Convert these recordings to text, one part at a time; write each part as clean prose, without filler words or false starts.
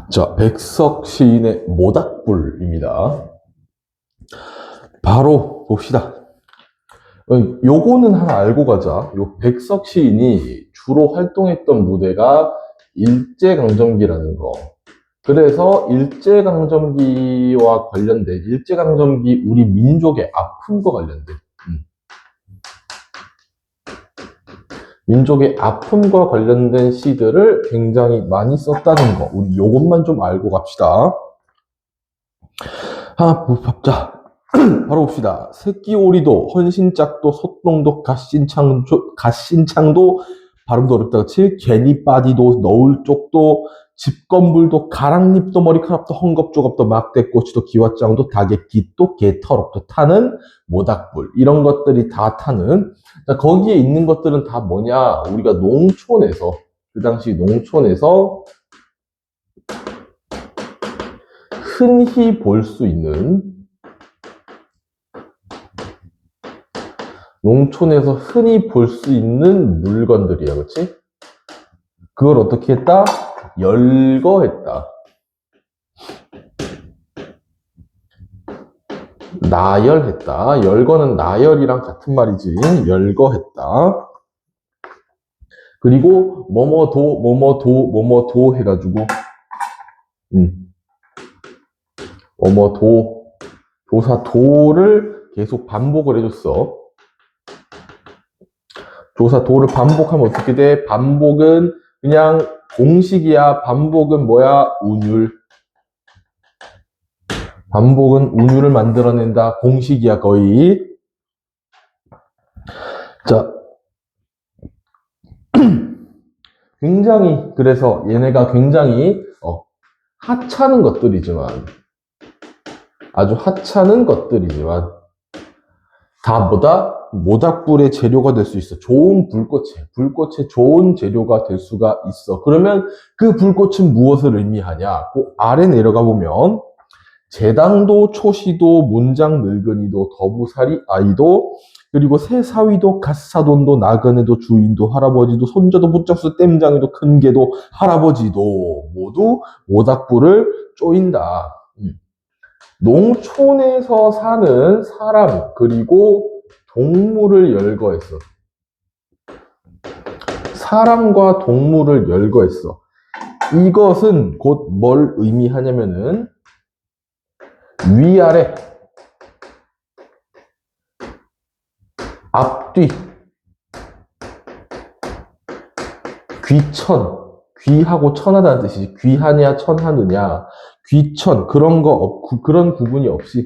자, 백석 시인의 모닥불입니다. 바로 봅시다. 요거는 하나 알고 가자. 요 백석 시인이 주로 활동했던 무대가 일제강점기라는 거. 그래서 일제강점기와 관련된, 일제강점기 우리 민족의 아픔과 관련된, 민족의 아픔과 관련된 시들을 굉장히 많이 썼다는 거. 우리 요것만 좀 알고 갑시다. 자, 바로 봅시다. 새끼오리도, 헌신짝도, 소똥도, 갓신창도, 발음도 어렵다. 그치? 괜히 빠디도, 너울 쪽도, 집건불도, 가랑잎도, 머리카락도, 헝겊조갑도, 막대꼬치도, 기왓장도, 다개깃도, 개털옥도 타는 모닥불. 이런 것들이 다 타는. 자, 거기에 있는 것들은 다 뭐냐? 우리가 농촌에서, 그 당시 농촌에서 흔히 볼 수 있는, 농촌에서 흔히 볼 수 있는 물건들이야, 그치? 그걸 어떻게 했다? 열거했다. 나열했다. 열거는 나열이랑 같은 말이지. 열거했다. 그리고 뭐뭐도 해가지고 뭐뭐도 조사 도를 계속 반복을 해줬어. 조사 도를 반복하면 어떻게 돼? 반복은 그냥 공식이야. 반복은 뭐야? 운율. 반복은 운율을 만들어낸다. 공식이야, 거의. 자, 굉장히, 그래서 얘네가 굉장히, 하찮은 것들이지만, 아주 하찮은 것들이지만, 다 뭐다? 모닥불의 재료가 될 수 있어. 좋은 불꽃의 좋은 재료가 될 수가 있어. 그러면 그 불꽃은 무엇을 의미하냐? 그 아래 내려가 보면, 제당도, 초시도, 문장 늙은이도, 더부살이 아이도, 그리고 새사위도, 갓사돈도, 나그네도, 주인도, 할아버지도, 손자도, 붙잡수, 땜장이도, 큰개도, 할아버지도 모두 모닥불을 쪼인다. 농촌에서 사는 사람 그리고 동물을 열거했어. 사람과 동물을 열거했어. 이것은 곧 뭘 의미하냐면은 위아래, 앞뒤, 귀천, 귀하고 천하다는 뜻이지. 귀하냐 천하느냐, 귀천 그런 거 그런 구분이 없이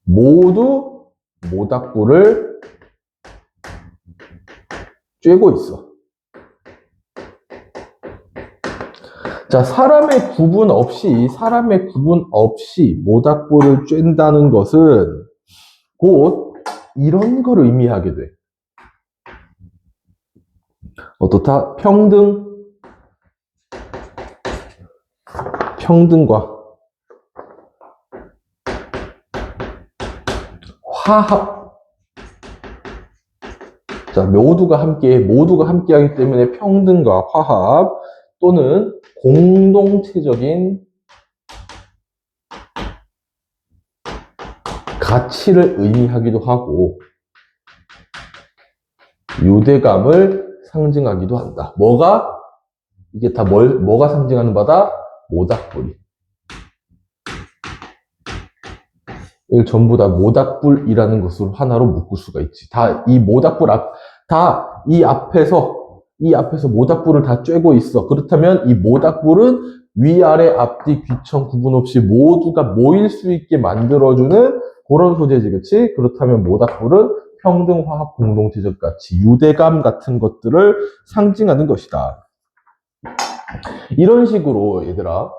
모두 모닥불을 쬐고 있어. 자, 사람의 구분 없이 모닥불을 쬐다는 것은 곧 이런 걸 의미하게 돼. 어떻다? 평등과 화합. 자, 모두가 함께하기 때문에 평등과 화합 또는 공동체적인 가치를 의미하기도 하고 유대감을 상징하기도 한다. 이게 다 뭐가 상징하는 바다? 모닥불이. 이걸 전부 다 모닥불이라는 것으로 하나로 묶을 수가 있지. 이 앞에서 모닥불을 다 쬐고 있어. 그렇다면 이 모닥불은 위아래 앞뒤 귀청 구분 없이 모두가 모일 수 있게 만들어주는 그런 소재지, 그치? 그렇다면 모닥불은 평등, 화합, 공동체적 가치, 유대감 같은 것들을 상징하는 것이다. 이런 식으로 얘들아,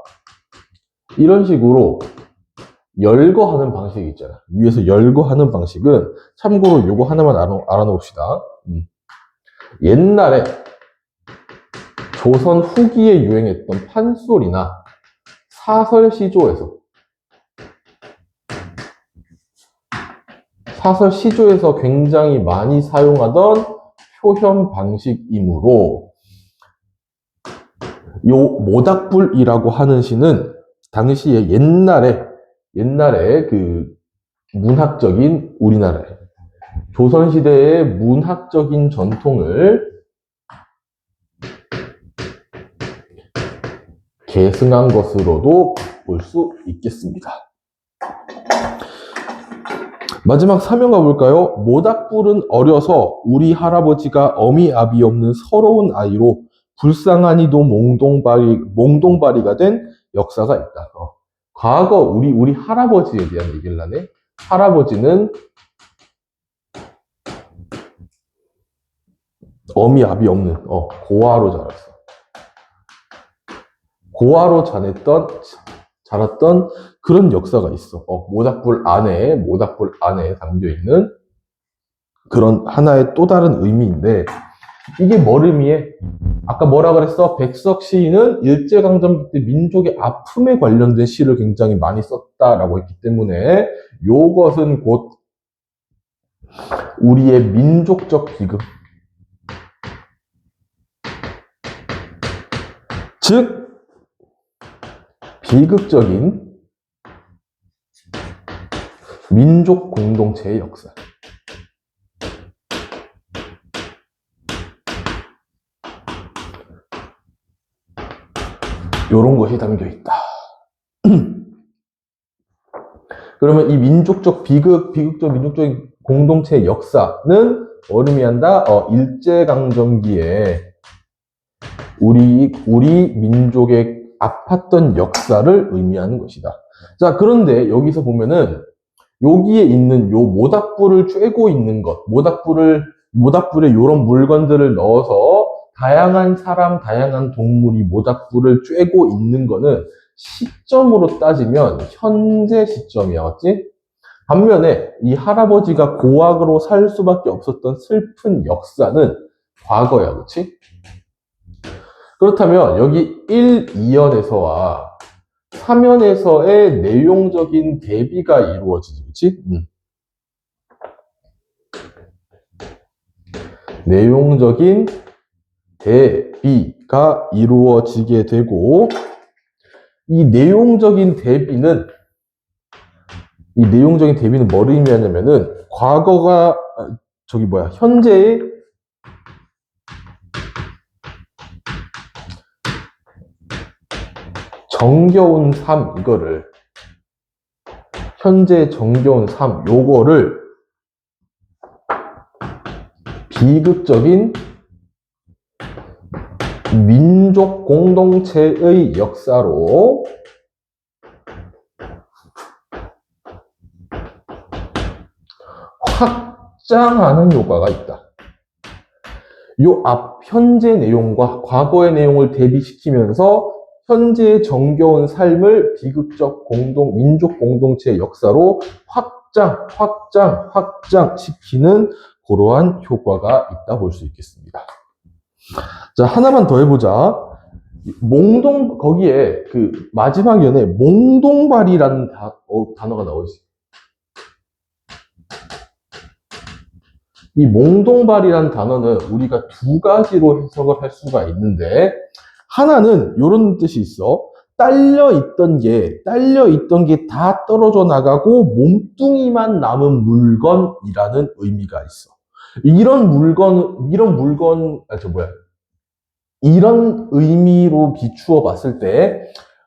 열거하는 방식이 있잖아. 위에서 열거하는 방식은 참고로 요거 하나만 알아놓읍시다. 옛날에 조선 후기에 유행했던 판소리나 사설시조에서 굉장히 많이 사용하던 표현 방식이므로 요 모닥불이라고 하는 시는 당시에 옛날에 그 문학적인 우리나라의 조선시대의 문학적인 전통을 계승한 것으로도 볼 수 있겠습니다. 마지막 사면 가볼까요? 모닥불은 어려서 우리 할아버지가 어미 아비 없는 서러운 아이로 불쌍하니도 몽동바리가 된 역사가 있다. 과거 우리 할아버지에 대한 얘기를 하네. 할아버지는 어미 아비 없는 고아로 자랐어. 고아로 자랐던 그런 역사가 있어. 모닥불 안에 담겨 있는 그런 하나의 또 다른 의미인데, 이게 뭘 의미해? 아까 뭐라 그랬어? 백석 시인은 일제강점기 때 민족의 아픔에 관련된 시를 굉장히 많이 썼다라고 했기 때문에 요것은 곧 우리의 민족적 비극, 즉 비극적인 민족 공동체의 역사, 요런 것이 담겨 있다. 그러면 이 비극적 민족적인 공동체의 역사는 뭘 의미한다? 일제강점기에 우리 민족의 아팠던 역사를 의미하는 것이다. 자, 그런데 여기서 보면은 여기에 있는 요 모닥불을 쬐고 있는 것, 모닥불에 요런 물건들을 넣어서 다양한 사람, 다양한 동물이 모닥불을 쬐고 있는 거는 시점으로 따지면 현재 시점이야, 맞지? 반면에 이 할아버지가 고학으로 살 수밖에 없었던 슬픈 역사는 과거야, 그렇지? 그렇다면 여기 1, 2연에서와 3연에서의 내용적인 대비가 이루어지지, 그렇지? 내용적인 대비가 이루어지게 되고, 이 내용적인 대비는 뭘 의미하냐면은 과거가 현재의 정겨운 삶, 현재의 정겨운 삶, 요거를 비극적인 민족 공동체의 역사로 확장하는 효과가 있다. 요 앞 현재 내용과 과거의 내용을 대비시키면서 현재의 정겨운 삶을 비극적 민족 공동체의 역사로 확장시키는 그러한 효과가 있다 볼 수 있겠습니다. 자, 하나만 더 해보자. 거기에 그 마지막 연에 몽동발이라는 단어가 나오지. 이 몽동발이라는 단어는 우리가 두 가지로 해석을 할 수가 있는데, 하나는 이런 뜻이 있어. 딸려있던 게 다 떨어져 나가고 몸뚱이만 남은 물건이라는 의미가 있어. 이런 의미로 비추어 봤을 때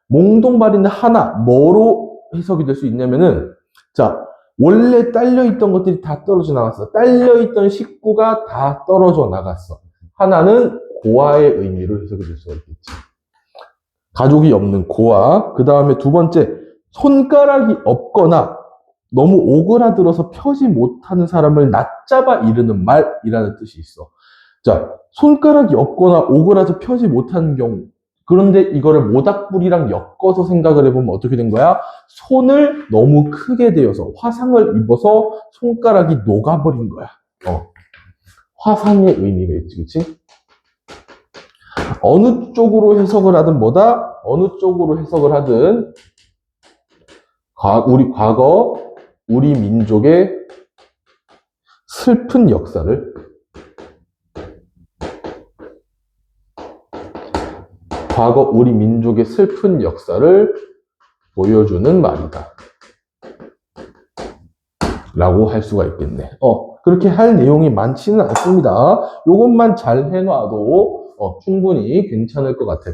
몽동발이는 하나 뭐로 해석이 될 수 있냐면은, 자, 원래 딸려있던 것들이 다 떨어져 나갔어. 딸려있던 식구가 다 떨어져 나갔어. 하나는 고아의 의미로 해석이 될 수가 있겠지. 가족이 없는 고아. 그 다음에 두 번째, 손가락이 없거나 너무 오그라들어서 펴지 못하는 사람을 낮잡아 이르는 말이라는 뜻이 있어. 자, 손가락이 없거나 오그라져 펴지 못하는 경우. 그런데 이거를 모닥불이랑 엮어서 생각을 해보면 어떻게 된 거야? 손을 너무 크게 대어서 화상을 입어서 손가락이 녹아버린 거야. 화상의 의미가 있지, 그치? 어느 쪽으로 해석을 하든 우리 민족의 슬픈 역사를 과거 우리 민족의 슬픈 역사를 보여주는 말이다. 라고 할 수가 있겠네. 그렇게 할 내용이 많지는 않습니다. 요것만 잘 해놔도 충분히 괜찮을 것 같아.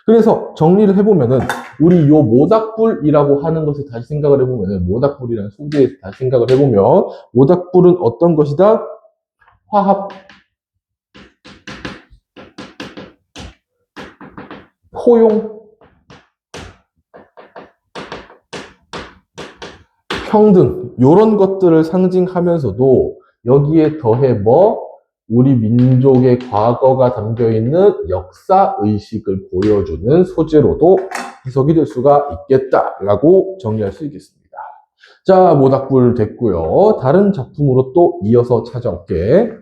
그래서 정리를 해보면은 우리 요 모닥불이라고 하는 것을 다시 생각을 해보면은 모닥불이라는 소재에서 다시 생각을 해보면 모닥불은 어떤 것이다? 화합, 포용, 평등 요런 것들을 상징하면서도 여기에 더해 우리 민족의 과거가 담겨있는 역사의식을 보여주는 소재로도 해석이 될 수가 있겠다라고 정리할 수 있겠습니다. 자, 모닥불 됐고요. 다른 작품으로 또 이어서 찾아올게.